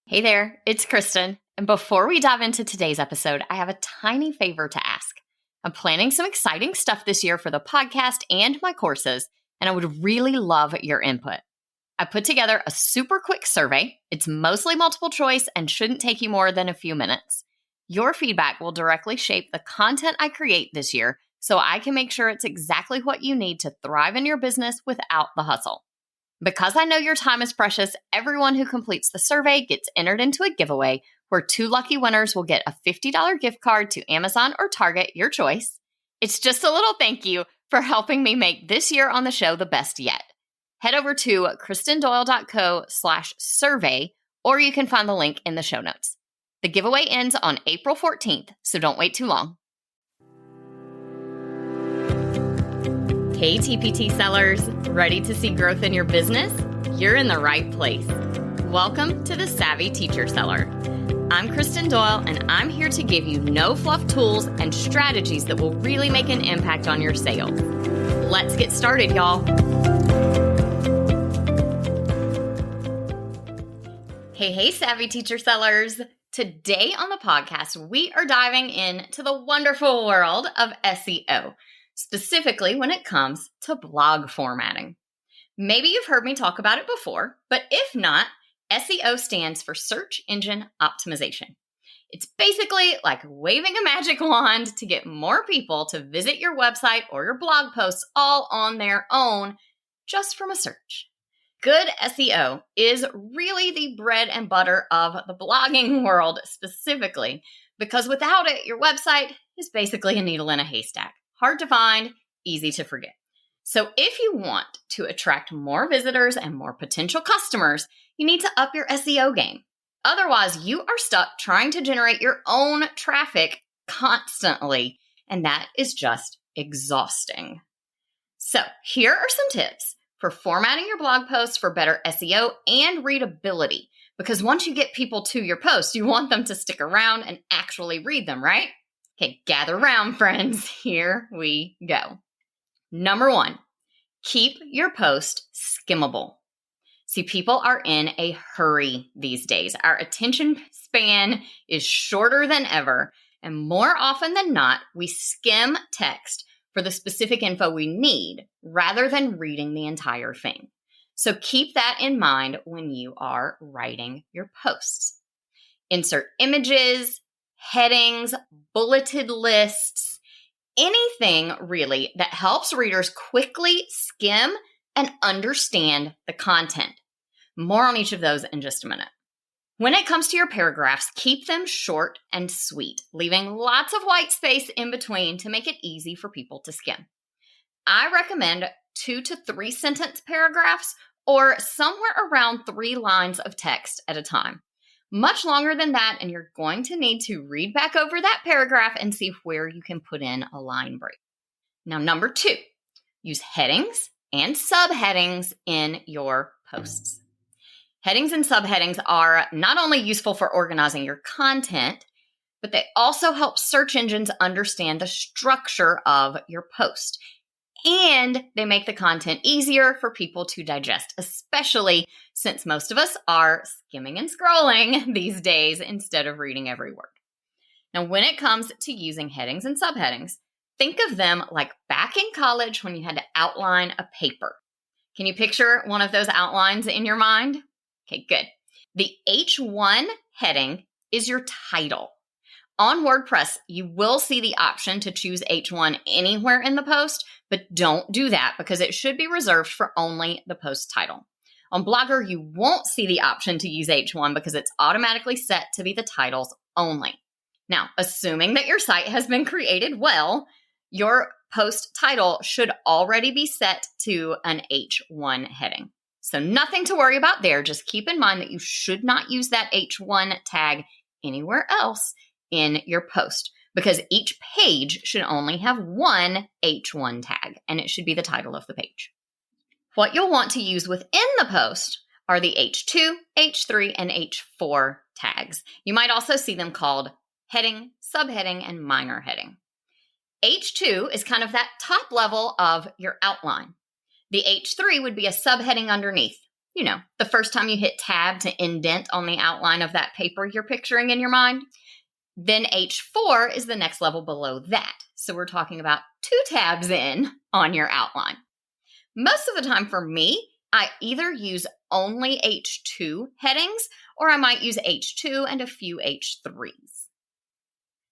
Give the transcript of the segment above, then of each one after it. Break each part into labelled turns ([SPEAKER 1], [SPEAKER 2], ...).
[SPEAKER 1] Hey there, it's Kristen. And before we dive into today's episode, I have a tiny favor to ask. I'm planning some exciting stuff this year for the podcast and my courses, and I would really love your input. I put together a super quick survey. It's mostly multiple choice and shouldn't take you more than a few minutes. Your feedback will directly shape the content I create this year, so I can make sure it's exactly what you need to thrive in your business without the hustle. Because I know your time is precious, everyone who completes the survey gets entered into a giveaway where 2 lucky winners will get a $50 gift card to Amazon or Target, your choice. It's just a little thank you for helping me make this year on the show the best yet. Head over to kristendoyle.co/survey, or you can find the link in the show notes. The giveaway ends on April 14th, so don't wait too long. Hey TPT sellers, ready to see growth in your business? You're in the right place. Welcome to the Savvy Teacher Seller. I'm Kristen Doyle, and I'm here to give you no-fluff tools and strategies that will really make an impact on your sales. Let's get started, y'all. Hey, Savvy Teacher Sellers. Today on the podcast, we are diving into the wonderful world of SEO. Specifically when it comes to blog formatting. Maybe you've heard me talk about it before, but if not, SEO stands for Search Engine Optimization. It's basically like waving a magic wand to get more people to visit your website or your blog posts all on their own, just from a search. Good SEO is really the bread and butter of the blogging world specifically, because without it, your website is basically a needle in a haystack. Hard to find, easy to forget. So if you want to attract more visitors and more potential customers, you need to up your SEO game. Otherwise, you are stuck trying to generate your own traffic constantly, and that is just exhausting. So here are some tips for formatting your blog posts for better SEO and readability. Because once you get people to your posts, you want them to stick around and actually read them, right? Okay, gather round, friends. Here we go. Number 1, keep your post skimmable. See, people are in a hurry these days. Our attention span is shorter than ever, and more often than not, we skim text for the specific info we need rather than reading the entire thing. So keep that in mind when you are writing your posts. Insert images, headings, bulleted lists, anything really that helps readers quickly skim and understand the content. More on each of those in just a minute. When it comes to your paragraphs, keep them short and sweet, leaving lots of white space in between to make it easy for people to skim. I recommend 2 to 3 sentence paragraphs or somewhere around 3 lines of text at a time. Much longer than that, and you're going to need to read back over that paragraph and see where you can put in a line break. Now, number 2, use headings and subheadings in your posts. Headings and subheadings are not only useful for organizing your content, but they also help search engines understand the structure of your post. And they make the content easier for people to digest, especially since most of us are skimming and scrolling these days instead of reading every word. Now, when it comes to using headings and subheadings, think of them like back in college when you had to outline a paper. Can you picture one of those outlines in your mind? Okay, good. The H1 heading is your title. On WordPress, you will see the option to choose H1 anywhere in the post, but don't do that because it should be reserved for only the post title. On Blogger, you won't see the option to use H1 because it's automatically set to be the titles only. Now, assuming that your site has been created well, your post title should already be set to an H1 heading. So nothing to worry about there. Just keep in mind that you should not use that H1 tag anywhere else in your post because each page should only have one H1 tag, and it should be the title of the page. What you'll want to use within the post are the H2, H3, and H4 tags. You might also see them called heading, subheading, and minor heading. H2 is kind of that top level of your outline. The H3 would be a subheading underneath. the first time you hit tab to indent on the outline of that paper you're picturing in your mind. Then H4 is the next level below that. So we're talking about 2 tabs in on your outline. Most of the time for me, I either use only H2 headings or I might use H2 and a few H3s.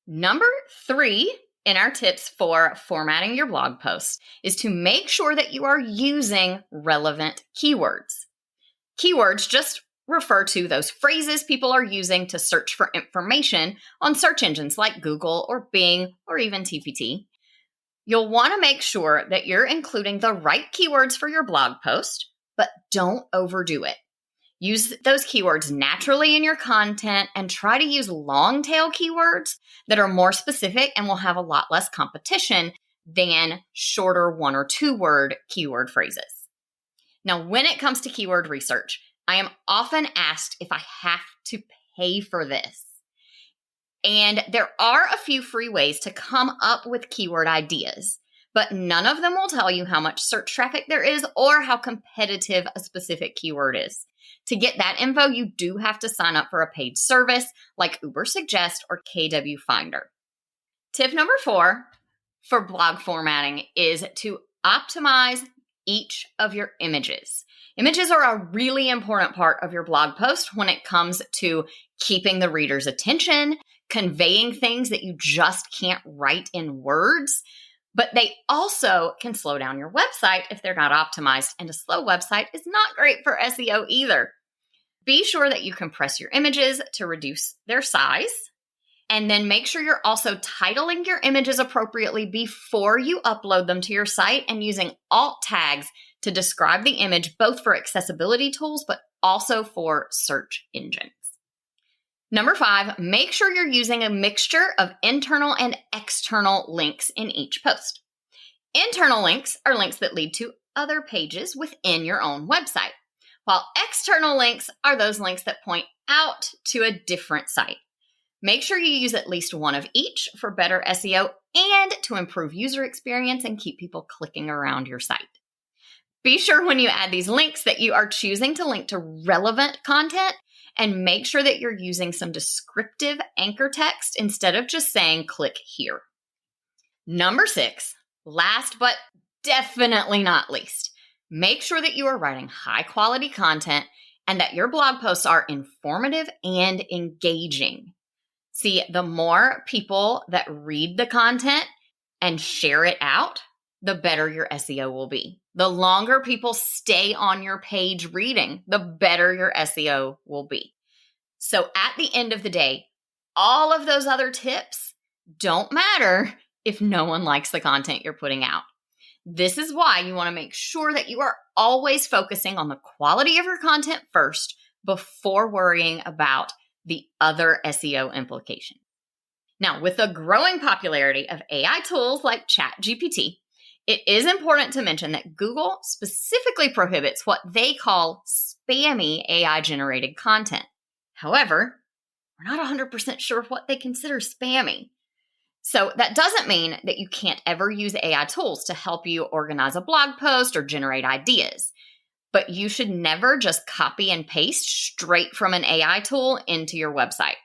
[SPEAKER 1] Number 3 in our tips for formatting your blog post is to make sure that you are using relevant keywords. Keywords just refer to those phrases people are using to search for information on search engines like Google or Bing or even TPT. You'll want to make sure that you're including the right keywords for your blog post, but don't overdo it. Use those keywords naturally in your content and try to use long tail keywords that are more specific and will have a lot less competition than shorter 1 or 2 word keyword phrases. Now, when it comes to keyword research, I am often asked if I have to pay for this. And there are a few free ways to come up with keyword ideas, but none of them will tell you how much search traffic there is or how competitive a specific keyword is. To get that info, you do have to sign up for a paid service like Ubersuggest or KW Finder. Tip number 4 for blog formatting is to optimize each of your images. Images are a really important part of your blog post when it comes to keeping the reader's attention, conveying things that you just can't write in words, but they also can slow down your website if they're not optimized, and a slow website is not great for SEO either. Be sure that you compress your images to reduce their size, and then make sure you're also titling your images appropriately before you upload them to your site and using alt tags to describe the image both for accessibility tools but also for search engines. Number 5, make sure you're using a mixture of internal and external links in each post. Internal links are links that lead to other pages within your own website, while external links are those links that point out to a different site. Make sure you use at least one of each for better SEO and to improve user experience and keep people clicking around your site. Be sure when you add these links that you are choosing to link to relevant content, and make sure that you're using some descriptive anchor text instead of just saying click here. Number 6, last but definitely not least, make sure that you are writing high quality content and that your blog posts are informative and engaging. See, the more people that read the content and share it out, the better your SEO will be. The longer people stay on your page reading, the better your SEO will be. So at the end of the day, all of those other tips don't matter if no one likes the content you're putting out. This is why you want to make sure that you are always focusing on the quality of your content first before worrying about the other SEO implications. Now, with the growing popularity of AI tools like ChatGPT, it is important to mention that Google specifically prohibits what they call spammy AI-generated content. However, we're not 100% sure what they consider spammy. So that doesn't mean that you can't ever use AI tools to help you organize a blog post or generate ideas. But you should never just copy and paste straight from an AI tool into your website.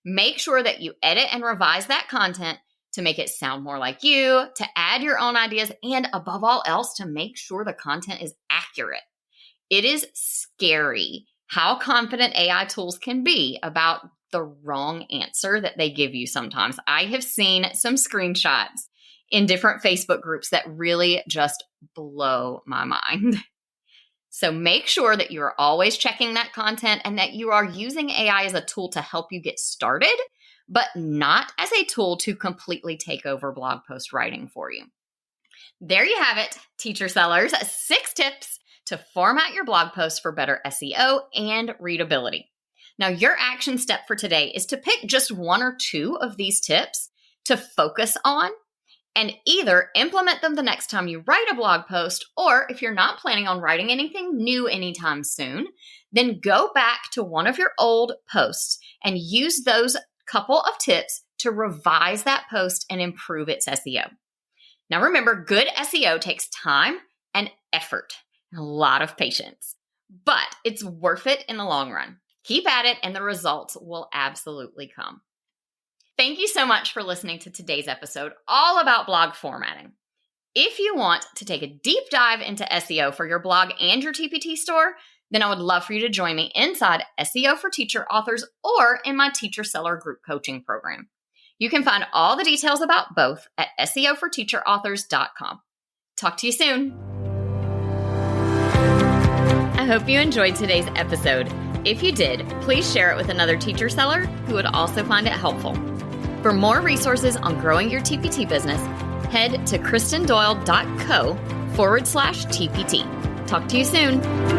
[SPEAKER 1] Make sure that you edit and revise that content to make it sound more like you, to add your own ideas, and above all else, to make sure the content is accurate. It is scary how confident AI tools can be about the wrong answer that they give you sometimes. I have seen some screenshots in different Facebook groups that really just blow my mind. So make sure that you are always checking that content and that you are using AI as a tool to help you get started, but not as a tool to completely take over blog post writing for you. There you have it, teacher sellers, 6 tips to format your blog post for better SEO and readability. Now, your action step for today is to pick just 1 or 2 of these tips to focus on and either implement them the next time you write a blog post, or if you're not planning on writing anything new anytime soon, then go back to one of your old posts and use those couple of tips to revise that post and improve its SEO. Now remember, good SEO takes time and effort and a lot of patience. but it's worth it in the long run. Keep at it and the results will absolutely come. Thank you so much for listening to today's episode all about blog formatting. If you want to take a deep dive into SEO for your blog and your TPT store, then I would love for you to join me inside SEO for Teacher Authors or in my Teacher Seller Group Coaching Program. You can find all the details about both at SEOforteacherauthors.com. Talk to you soon. I hope you enjoyed today's episode. If you did, please share it with another teacher seller who would also find it helpful. For more resources on growing your TPT business, head to kristendoyle.co/TPT. Talk to you soon.